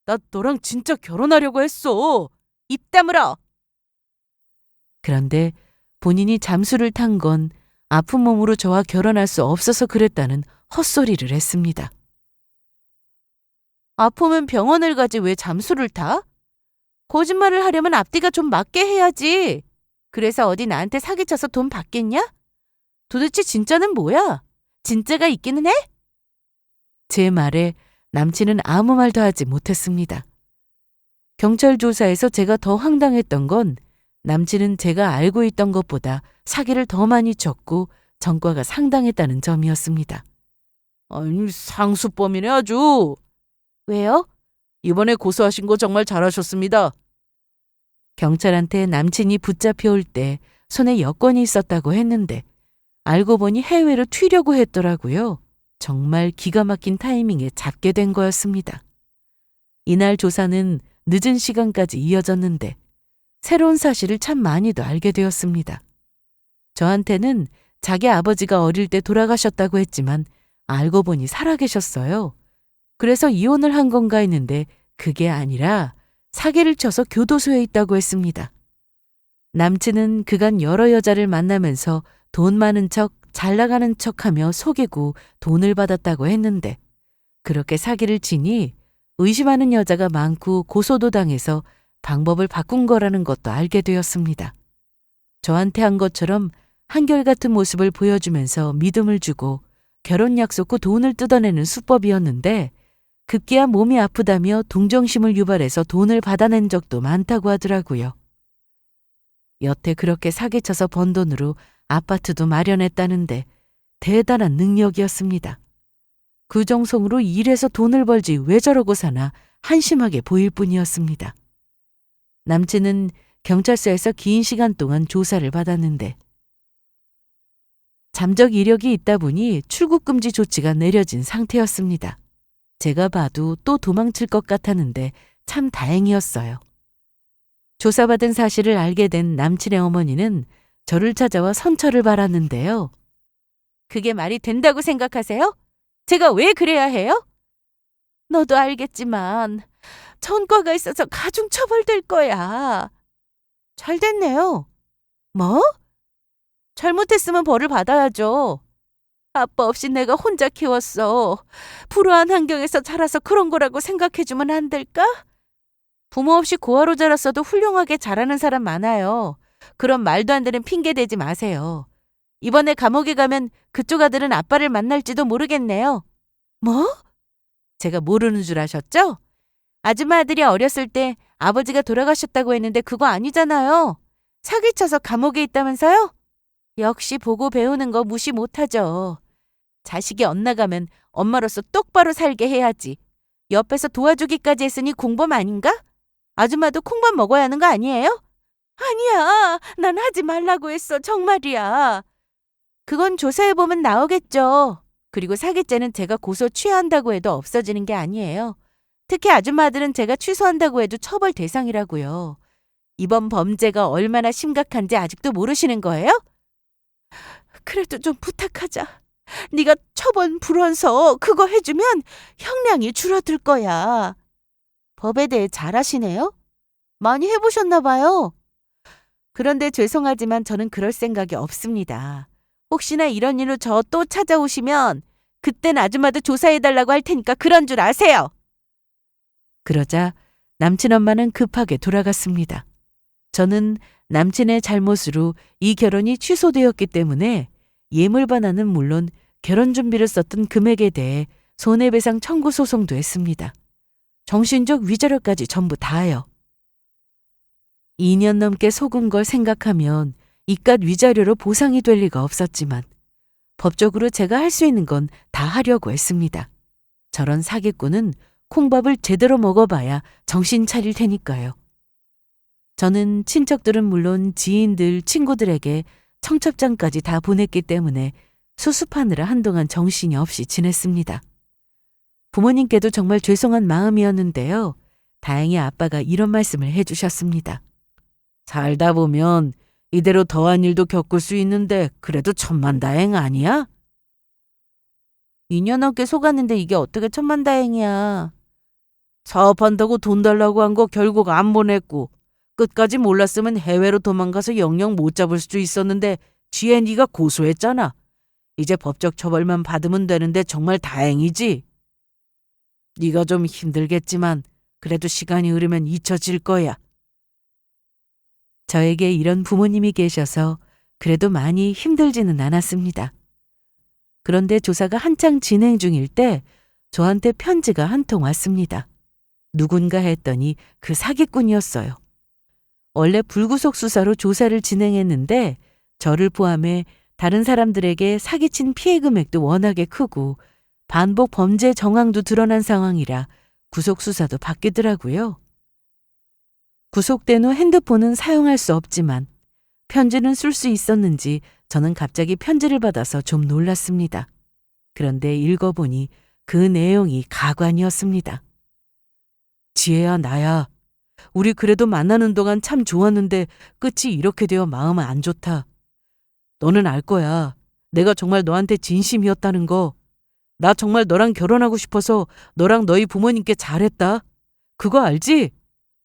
나 너랑 진짜 결혼하려고 했어. 입 다물어. 그런데 본인이 잠수를 탄 건 아픈 몸으로 저와 결혼할 수 없어서 그랬다는 헛소리를 했습니다. 아프면 병원을 가지 왜 잠수를 타? 거짓말을 하려면 앞뒤가 좀 맞게 해야지. 그래서 어디 나한테 사기쳐서 돈 받겠냐? 도대체 진짜는 뭐야? 진짜가 있기는 해? 제 말에 남친은 아무 말도 하지 못했습니다. 경찰 조사에서 제가 더 황당했던 건 남친은 제가 알고 있던 것보다 사기를 더 많이 쳤고 전과가 상당했다는 점이었습니다. 아니, 상수범이네 아주. 왜요? 이번에 고소하신 거 정말 잘하셨습니다. 경찰한테 남친이 붙잡혀 올 때 손에 여권이 있었다고 했는데 알고 보니 해외로 튀려고 했더라고요. 정말 기가 막힌 타이밍에 잡게 된 거였습니다. 이날 조사는 늦은 시간까지 이어졌는데 새로운 사실을 참 많이도 알게 되었습니다. 저한테는 자기 아버지가 어릴 때 돌아가셨다고 했지만 알고 보니 살아계셨어요. 그래서 이혼을 한 건가 했는데 그게 아니라 사기를 쳐서 교도소에 있다고 했습니다. 남친은 그간 여러 여자를 만나면서 돈 많은 척, 잘 나가는 척하며 속이고 돈을 받았다고 했는데 그렇게 사기를 치니 의심하는 여자가 많고 고소도 당해서 방법을 바꾼 거라는 것도 알게 되었습니다. 저한테 한 것처럼 한결같은 모습을 보여주면서 믿음을 주고 결혼 약속 후 돈을 뜯어내는 수법이었는데 급기야 몸이 아프다며 동정심을 유발해서 돈을 받아낸 적도 많다고 하더라고요. 여태 그렇게 사기쳐서 번 돈으로 아파트도 마련했다는데 대단한 능력이었습니다. 그 정성으로 일해서 돈을 벌지 왜 저러고 사나 한심하게 보일 뿐이었습니다. 남친은 경찰서에서 긴 시간 동안 조사를 받았는데 잠적 이력이 있다 보니 출국 금지 조치가 내려진 상태였습니다. 제가 봐도 또 도망칠 것 같았는데 참 다행이었어요. 조사받은 사실을 알게 된 남친의 어머니는 저를 찾아와 선처를 바랐는데요. 그게 말이 된다고 생각하세요? 제가 왜 그래야 해요? 너도 알겠지만 전과가 있어서 가중 처벌될 거야. 잘 됐네요. 뭐? 잘못했으면 벌을 받아야죠. 아빠 없이 내가 혼자 키웠어. 불우한 환경에서 자라서 그런 거라고 생각해주면 안 될까? 부모 없이 고아로 자랐어도 훌륭하게 자라는 사람 많아요. 그런 말도 안 되는 핑계 대지 마세요. 이번에 감옥에 가면 그쪽 아들은 아빠를 만날지도 모르겠네요. 뭐? 제가 모르는 줄 아셨죠? 아줌마 아들이 어렸을 때 아버지가 돌아가셨다고 했는데 그거 아니잖아요. 사기쳐서 감옥에 있다면서요? 역시 보고 배우는 거 무시 못하죠. 자식이 엇나가면 엄마로서 똑바로 살게 해야지. 옆에서 도와주기까지 했으니 공범 아닌가? 아줌마도 콩밥 먹어야 하는 거 아니에요? 아니야. 난 하지 말라고 했어. 정말이야. 그건 조사해보면 나오겠죠. 그리고 사기죄는 제가 고소 취하한다고 해도 없어지는 게 아니에요. 특히 아줌마들은 제가 취소한다고 해도 처벌 대상이라고요. 이번 범죄가 얼마나 심각한지 아직도 모르시는 거예요? 그래도 좀 부탁하자. 네가 처벌 불원서 그거 해주면 형량이 줄어들 거야. 법에 대해 잘 아시네요? 많이 해보셨나 봐요. 그런데 죄송하지만 저는 그럴 생각이 없습니다. 혹시나 이런 일로 저 또 찾아오시면 그땐 아줌마도 조사해달라고 할 테니까 그런 줄 아세요. 그러자 남친 엄마는 급하게 돌아갔습니다. 저는 남친의 잘못으로 이 결혼이 취소되었기 때문에 예물 반환은 물론 결혼 준비를 썼던 금액에 대해 손해배상 청구 소송도 했습니다. 정신적 위자료까지 전부 다요. 2년 넘게 속은 걸 생각하면 이깟 위자료로 보상이 될 리가 없었지만 법적으로 제가 할 수 있는 건 다 하려고 했습니다. 저런 사기꾼은 콩밥을 제대로 먹어봐야 정신 차릴 테니까요. 저는 친척들은 물론 지인들, 친구들에게 청첩장까지 다 보냈기 때문에 수습하느라 한동안 정신이 없이 지냈습니다. 부모님께도 정말 죄송한 마음이었는데요. 다행히 아빠가 이런 말씀을 해주셨습니다. 살다 보면 이대로 더한 일도 겪을 수 있는데 그래도 천만다행 아니야? 2년 넘게 속았는데 이게 어떻게 천만다행이야. 사업한다고 돈 달라고 한 거 결국 안 보냈고 끝까지 몰랐으면 해외로 도망가서 영영 못 잡을 수도 있었는데 지혜 네가 고소했잖아. 이제 법적 처벌만 받으면 되는데 정말 다행이지. 네가 좀 힘들겠지만 그래도 시간이 흐르면 잊혀질 거야. 저에게 이런 부모님이 계셔서 그래도 많이 힘들지는 않았습니다. 그런데 조사가 한창 진행 중일 때 저한테 편지가 한 통 왔습니다. 누군가 했더니 그 사기꾼이었어요. 원래 불구속 수사로 조사를 진행했는데 저를 포함해 다른 사람들에게 사기친 피해 금액도 워낙에 크고 반복 범죄 정황도 드러난 상황이라 구속 수사도 바뀌더라고요. 구속된 후 핸드폰은 사용할 수 없지만 편지는 쓸 수 있었는지 저는 갑자기 편지를 받아서 좀 놀랐습니다. 그런데 읽어보니 그 내용이 가관이었습니다. 지혜야, 나야. 우리 그래도 만나는 동안 참 좋았는데 끝이 이렇게 되어 마음은 안 좋다. 너는 알 거야. 내가 정말 너한테 진심이었다는 거. 나 정말 너랑 결혼하고 싶어서 너랑 너희 부모님께 잘했다. 그거 알지?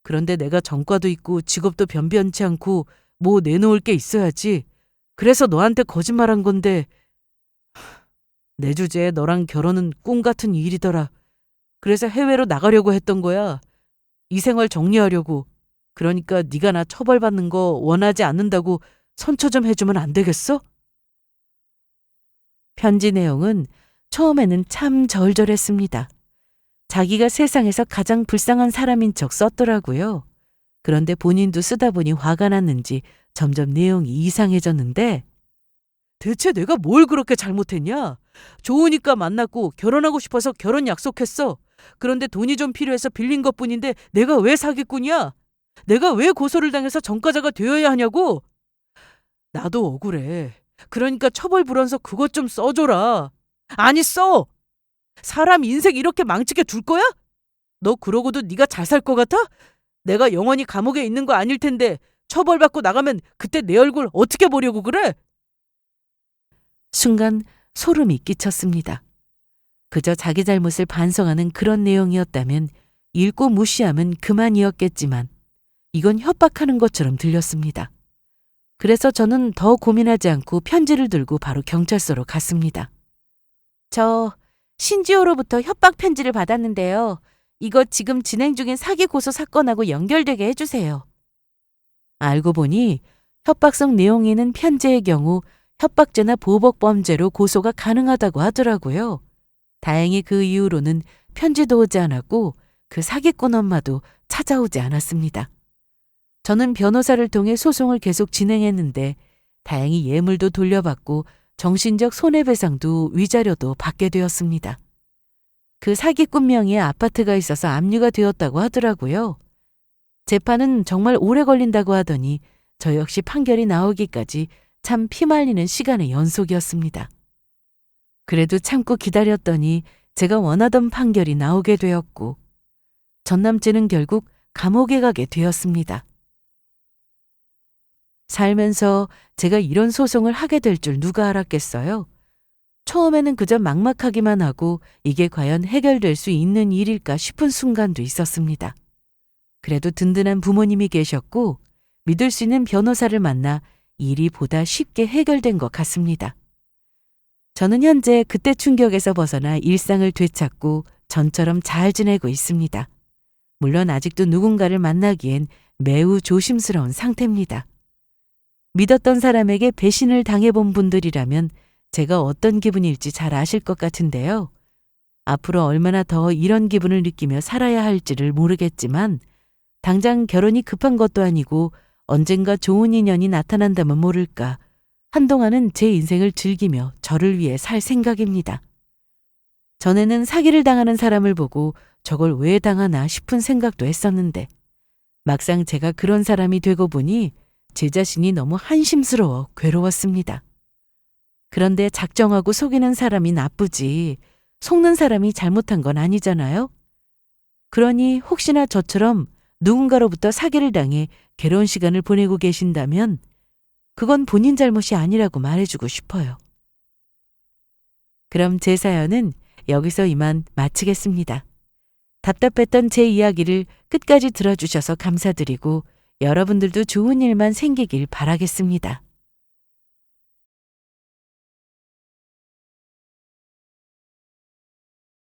그런데 내가 전과도 있고 직업도 변변치 않고 뭐 내놓을 게 있어야지. 그래서 너한테 거짓말한 건데 내 주제에 너랑 결혼은 꿈 같은 일이더라. 그래서 해외로 나가려고 했던 거야. 이 생활 정리하려고. 그러니까 네가 나 처벌받는 거 원하지 않는다고 선처 좀 해주면 안 되겠어? 편지 내용은 처음에는 참 절절했습니다. 자기가 세상에서 가장 불쌍한 사람인 척 썼더라고요. 그런데 본인도 쓰다 보니 화가 났는지 점점 내용이 이상해졌는데 대체 내가 뭘 그렇게 잘못했냐? 좋으니까 만났고 결혼하고 싶어서 결혼 약속했어. 그런데 돈이 좀 필요해서 빌린 것뿐인데 내가 왜 사기꾼이야? 내가 왜 고소를 당해서 전과자가 되어야 하냐고? 나도 억울해. 그러니까 처벌 불원서 그것 좀 써줘라. 아니 써! 사람 인생 이렇게 망치게 둘 거야? 너 그러고도 네가 잘 살 것 같아? 내가 영원히 감옥에 있는 거 아닐 텐데 처벌받고 나가면 그때 내 얼굴 어떻게 보려고 그래? 순간 소름이 끼쳤습니다. 그저 자기 잘못을 반성하는 그런 내용이었다면 읽고 무시하면 그만이었겠지만 이건 협박하는 것처럼 들렸습니다. 그래서 저는 더 고민하지 않고 편지를 들고 바로 경찰서로 갔습니다. 저 신지호로부터 협박 편지를 받았는데요. 이거 지금 진행 중인 사기 고소 사건하고 연결되게 해주세요. 알고 보니 협박성 내용이 있는 편지의 경우 협박죄나 보복범죄로 고소가 가능하다고 하더라고요. 다행히 그 이후로는 편지도 오지 않았고 그 사기꾼 엄마도 찾아오지 않았습니다. 저는 변호사를 통해 소송을 계속 진행했는데 다행히 예물도 돌려받고 정신적 손해배상도 위자료도 받게 되었습니다. 그 사기꾼 명의의 아파트가 있어서 압류가 되었다고 하더라고요. 재판은 정말 오래 걸린다고 하더니 저 역시 판결이 나오기까지 참 피말리는 시간의 연속이었습니다. 그래도 참고 기다렸더니 제가 원하던 판결이 나오게 되었고 전 남친은 결국 감옥에 가게 되었습니다. 살면서 제가 이런 소송을 하게 될 줄 누가 알았겠어요? 처음에는 그저 막막하기만 하고 이게 과연 해결될 수 있는 일일까 싶은 순간도 있었습니다. 그래도 든든한 부모님이 계셨고 믿을 수 있는 변호사를 만나 일이 보다 쉽게 해결된 것 같습니다. 저는 현재 그때 충격에서 벗어나 일상을 되찾고 전처럼 잘 지내고 있습니다. 물론 아직도 누군가를 만나기엔 매우 조심스러운 상태입니다. 믿었던 사람에게 배신을 당해본 분들이라면 제가 어떤 기분일지 잘 아실 것 같은데요. 앞으로 얼마나 더 이런 기분을 느끼며 살아야 할지를 모르겠지만 당장 결혼이 급한 것도 아니고 언젠가 좋은 인연이 나타난다면 모를까 한동안은 제 인생을 즐기며 저를 위해 살 생각입니다. 전에는 사기를 당하는 사람을 보고 저걸 왜 당하나 싶은 생각도 했었는데 막상 제가 그런 사람이 되고 보니 제 자신이 너무 한심스러워 괴로웠습니다. 그런데 작정하고 속이는 사람이 나쁘지 속는 사람이 잘못한 건 아니잖아요. 그러니 혹시나 저처럼 누군가로부터 사기를 당해 괴로운 시간을 보내고 계신다면 그건 본인 잘못이 아니라고 말해주고 싶어요. 그럼 제 사연은 여기서 이만 마치겠습니다. 답답했던 제 이야기를 끝까지 들어주셔서 감사드리고 여러분들도 좋은 일만 생기길 바라겠습니다.